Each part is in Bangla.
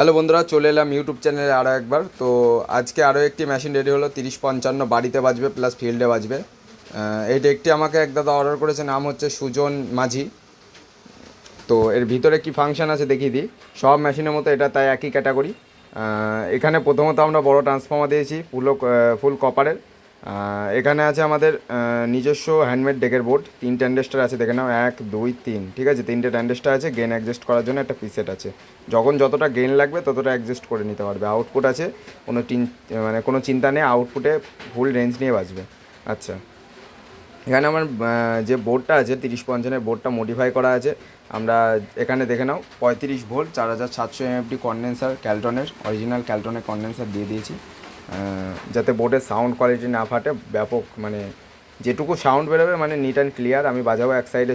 হ্যালো বন্ধুরা, চলে এলাম ইউটিউব চ্যানেলে আরও একবার। তো আজকে আরও একটি মেশিন রেডি হলো, 30-55 বাড়িতে বাজবে প্লাস ফিল্ডে বাজবে। এই ডেকটি আমাকে এক দাদা অর্ডার করেছে, নাম হচ্ছে সুজন মাঝি। তো এর ভিতরে কি ফাংশন আছে দেখিয়ে দিই। সব মেশিনের মতো এটা তাই একই ক্যাটাগরি। এখানে প্রথমত আমরা বড় ট্রান্সফর্মার দিয়েছি ফুল কপারের। এখানে আছে আমাদের নিজস্ব হ্যান্ডমেড ডেকের বোর্ড, 3 ট্যান্ডেস্টার আছে, দেখে নাও 1 2 3, ঠিক আছে। 3টে ট্যান্ডেস্টার আছে, গেন অ্যাডজাস্ট করার জন্য একটা প্রিসেট আছে। যখন যতটা গেন লাগবে ততটা অ্যাডজাস্ট করে নিতে পারবে। আউটপুট আছে, কোনো চিন্তা নেই, আউটপুটে ফুল রেঞ্জ নিয়ে বাজবে। আচ্ছা, এখানে আমার যে বোর্ডটা আছে 30-55 বোর্ডটা মডিফাই করা আছে। আমরা এখানে দেখে নাও 35 ভোল্ট 4700 এমএফডি কন্ডেন্সার, ক্যালটনের অরিজিনাল ক্যালটনের কন্ডেন্সার দিয়ে দিয়েছি, যাতে বোর্ডের সাউন্ড কোয়ালিটি না ফাটে। ব্যাপক মানে যেটুকু সাউন্ড বেরোবে মানে নিট অ্যান্ড ক্লিয়ার। আমি বাজাবো এক সাইডে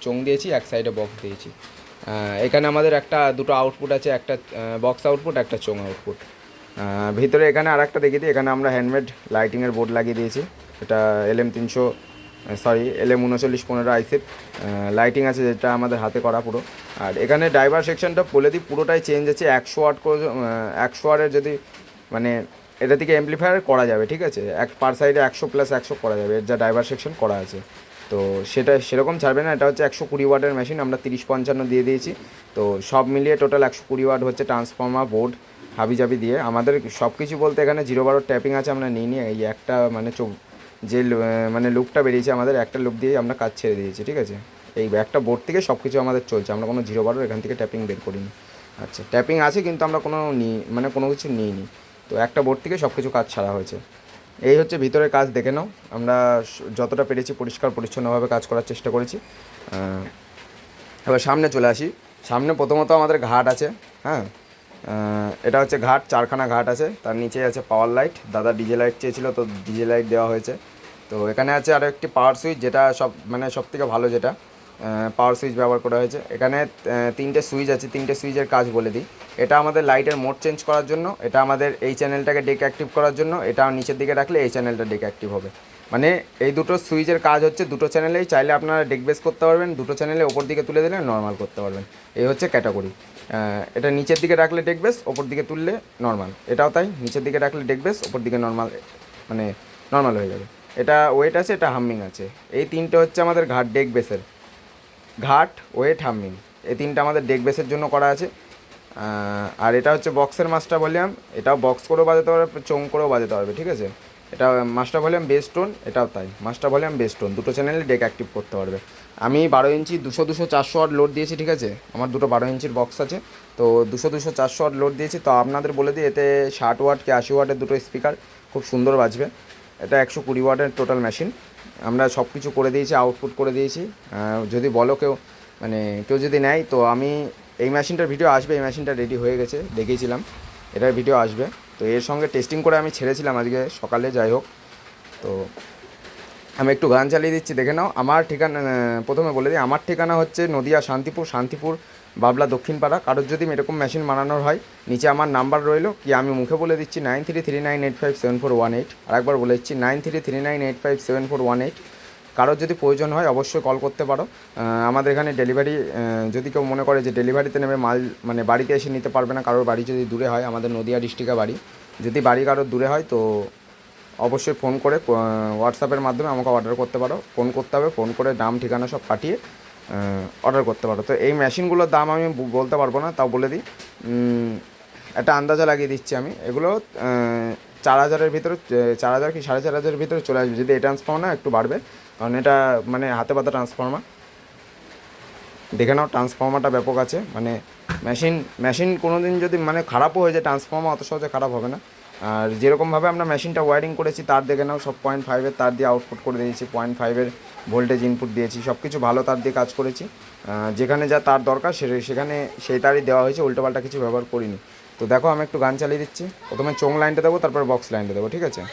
চোং দিয়েছি, এক সাইডে বক্স দিয়েছি। এখানে আমাদের দুটো আউটপুট আছে, একটা বক্স আউটপুট, একটা চোং আউটপুট। ভিতরে এখানে আর একটা দেখিয়ে দিই, এখানে আমরা হ্যান্ডমেড লাইটিংয়ের বোর্ড লাগিয়ে দিয়েছি। এটা LM 3915 আইসিপ লাইটিং আছে, যেটা আমাদের হাতে করা পুরো। আর এখানে ড্রাইভার সেকশনটা বলে দিই, পুরোটাই চেঞ্জ আছে। 100 ওয়াট করে 100 ওয়াটের যদি মানে এটা থেকে অ্যাম্পলিফায়ার করা যাবে, ঠিক আছে। পার সাইডে 100+100 করা যাবে, এর যা ড্রাইভার সেকশন করা আছে। তো সেটা সেরকম ছাড়বে না, এটা হচ্ছে 120 ওয়াটের মেশিন, আমরা 30-55 দিয়ে দিয়েছি। তো সব মিলিয়ে টোটাল 120 ওয়াট হচ্ছে ট্রান্সফর্মার, বোর্ড, হাবিজাবি দিয়ে। আমাদের সব কিছু বলতে এখানে 0-12 ট্যাপিং আছে, আমরা নিই এই একটা মানে মানে লুকটা বেরিয়েছে আমাদের, একটা লুক দিয়ে আমরা কাজ ছেড়ে দিয়েছি, ঠিক আছে। এই একটা বোর্ড থেকে সব কিছু আমাদের চলছে, আমরা কোনো 0-12 এখান থেকে ট্যাপিং বের করিনি। আচ্ছা, ট্যাপিং আছে কিন্তু আমরা কোনো কিছু নিইনি। তো একটা বোর্ড থেকে সব কিছু কাজ ছাড়া হয়েছে। এই হচ্ছে ভিতরের কাজ, দেখে নাও। আমরা যতটা পেরেছি পরিষ্কার পরিচ্ছন্নভাবে কাজ করার চেষ্টা করেছি। এবার সামনে চলে আসি। সামনে প্রথমত আমাদের ঘাট আছে, হ্যাঁ। এটা হচ্ছে ঘাট, 4খানা ঘাট আছে, তার নিচে আছে পাওয়ার লাইট। দাদা ডিজে লাইট চেয়েছিল, তো ডিজে লাইট দেওয়া হয়েছে। তো এখানে আছে আরও একটি পাওয়ার সুইচ, যেটা সব থেকে ভালো, যেটা পাওয়ার সুইচ ব্যবহার করা হয়েছে। এখানে 3টে সুইচ আছে, 3টে সুইচের কাজ বলে দিই। এটা আমাদের লাইটের মোড চেঞ্জ করার জন্য, এটা আমাদের এই চ্যানেলটাকে ডেক অ্যাক্টিভ করার জন্য, এটা নিচের দিকে রাখলে এই চ্যানেলটা ডেক অ্যাক্টিভ হবে। মানে এই দুটো সুইচের কাজ হচ্ছে দুটো চ্যানেলেই, চাইলে আপনারা ডেক বেস করতে পারবেন, দুটো চ্যানেলে ওপর দিকে তুলে দিলে নর্মাল করতে পারবেন। এই হচ্ছে ক্যাটাগরি। এটা নিচের দিকে রাখলে ডেক বেস, ওপর দিকে তুললে নর্মাল। এটাও তাই, নিচের দিকে রাখলে ডেক বেস, ওপর দিকে নর্মাল, মানে নর্মাল হয়ে যাবে। এটা ওয়েট আছে, এটা হামিং আছে। এই 3টে হচ্ছে আমাদের ডেক বেসের ঘাট, ওয়েট, হামিং। এই 3টে আমাদের ডেক বেসের জন্য করা আছে। আর এটা হচ্ছে বক্সের মাস্টার ভলিউম, এটাও বক্স করেও বাজাতে পারবে, চোং করেও বাজাতে পারবে, ঠিক আছে। এটা মাস্টার ভলিউম বেস টোন, এটাও তাই, মাস্টার ভলিউম বেস টোন, দুটো চ্যানেলে ডেক অ্যাক্টিভ করতে পারবে। আমি 12 ইঞ্চি 200-400 ওয়াট লোড দিয়েছি, ঠিক আছে। আমার দুটো 12 ইঞ্চির বক্স আছে, তো 200-400 ওয়াট লোড দিয়েছি। তো আপনাদের বলে দিই, এতে 60 ওয়াট কি 80 ওয়াটের দুটো স্পিকার খুব সুন্দর বাজবে। এটা 120 ওয়াটের টোটাল মেশিন। আমরা সব কিছু করে দিয়েছি, আউটপুট করে দিয়েছি। যদি বলো কেউ যদি নেয়, তো আমি এই মেশিনটার ভিডিও আসবে, এই মেশিনটা রেডি হয়ে গেছে, দেখিয়েছিলাম, এটার ভিডিও আসবে। তো এর সঙ্গে টেস্টিং করে আমি ছেড়েছিলাম আজকে সকালে, যাই হোক। তো আমি একটু গান চালিয়ে দিচ্ছি, দেখে নাও। আমার ঠিকানা প্রথমে বলে দিই, আমার ঠিকানা হচ্ছে নদিয়া শান্তিপুর বাবলা দক্ষিণপাড়া। কারোর যদি এরকম মেশিন বানানোর হয়, নিচে আমার নাম্বার রইলো, কি আমি মুখে বলে দিচ্ছি, 9339857418। আরেকবার বলে দিচ্ছি, 9339857418। কারোর যদি প্রয়োজন হয় অবশ্যই কল করতে পারো। আমাদের এখানে ডেলিভারি, যদি কেউ মনে করে যে ডেলিভারিতে নেবে মাল, মানে বাড়িতে এসে নিতে পারবে না, কারোর বাড়ি যদি দূরে হয়, আমাদের নদিয়া ডিস্ট্রিক্টে বাড়ি, যদি বাড়ি কারোর দূরে হয়, তো অবশ্যই ফোন করে হোয়াটসঅ্যাপের মাধ্যমে আমাকে অর্ডার করতে পারো। ফোন করতে হবে, ফোন করে নাম ঠিকানা সব পাঠিয়ে অর্ডার করতে পারো। তো এই মেশিনগুলোর দাম আমি বলতে পারবো না, তাও বলে দিই, একটা আন্দাজা লাগিয়ে দিচ্ছি আমি। এগুলো 4000-এর ভিতরে, 4000 কি 4500-এর ভিতরে চলে আসবে। যদি এই ট্রান্সফর্মার না, একটু বাড়বে, কারণ এটা মানে হাতে পাতা ট্রান্সফর্মার। দেখে নাও, ট্রান্সফর্মারটা ব্যাপক আছে। মানে মেশিন কোনো দিন যদি মানে খারাপও হয়ে যায়, ট্রান্সফর্মার অত সহজে খারাপ হবে না। আর যেরকমভাবে আমরা মেশিনটা ওয়্যারিং করেছি, তার দেখে নাও, সব 0.5-এর তার দিয়ে আউটপুট করে দিয়েছি, 0.5-এর ভোল্টেজ ইনপুট দিয়েছি, সব কিছু ভালো তার দিয়ে কাজ করেছি। যেখানে যা তার দরকার সেখানে সেই তারই দেওয়া হয়েছে, উল্টোপাল্টা কিছু ব্যবহার করিনি। তো দেখো, আমি একটু গান চালিয়ে দিচ্ছি। প্রথমে চোং লাইনটা দেবো, তারপর বক্স লাইনটা দেবো, ঠিক আছে।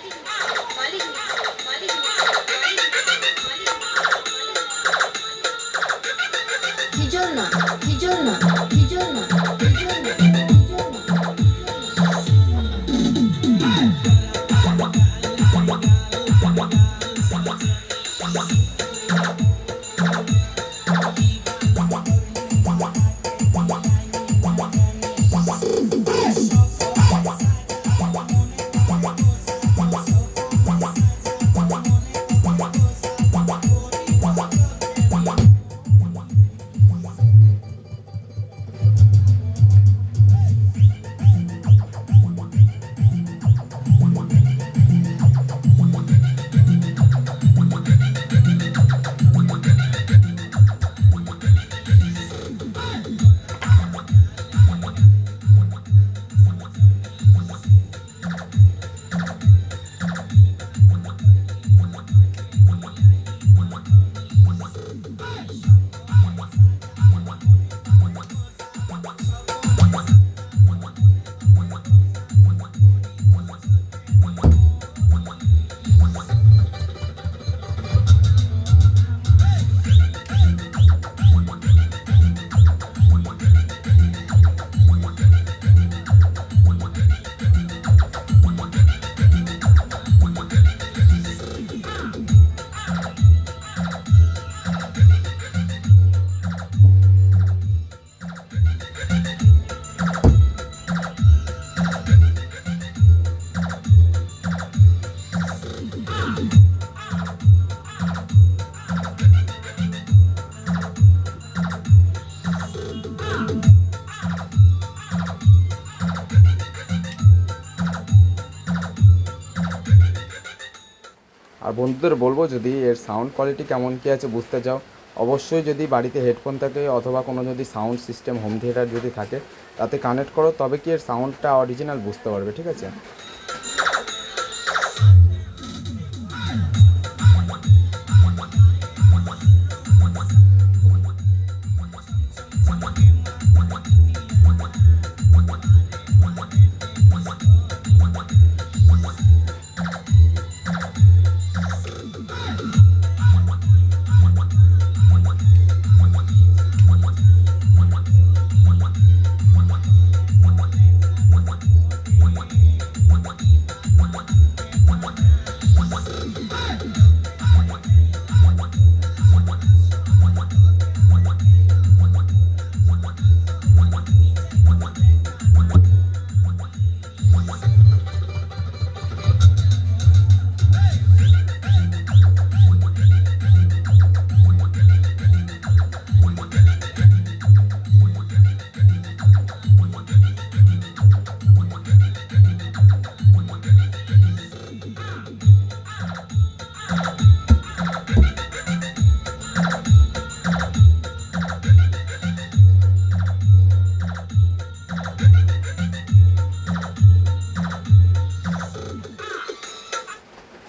আর বন্ধুদের বলবো, যদি এর সাউন্ড কোয়ালিটি কেমন কী আছে বুঝতে চাও, অবশ্যই যদি বাড়িতে হেডফোন থাকে অথবা কোনো যদি সাউন্ড সিস্টেম হোম থিয়েটার যদি থাকে তাতে কানেক্ট করো, তবে কি এর সাউন্ডটা অরিজিনাল বুঝতে পারবে, ঠিক আছে।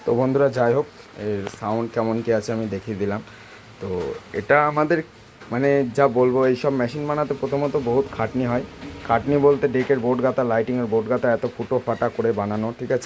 তো বন্ধুরা যাই হোক, এর সাউন্ড কেমন কী আছে আমি দেখিয়ে দিলাম। তো এটা আমাদের মানে যা বলবো, এইসব মেশিন বানাতে প্রথমত বহুত খাটনি হয়। খাটনি বলতে ডেকের বোর্ড গাঁথা, লাইটিংয়ের বোর্ড গাঁথা, এত ফুটো ফাটা করে বানানো, ঠিক আছে।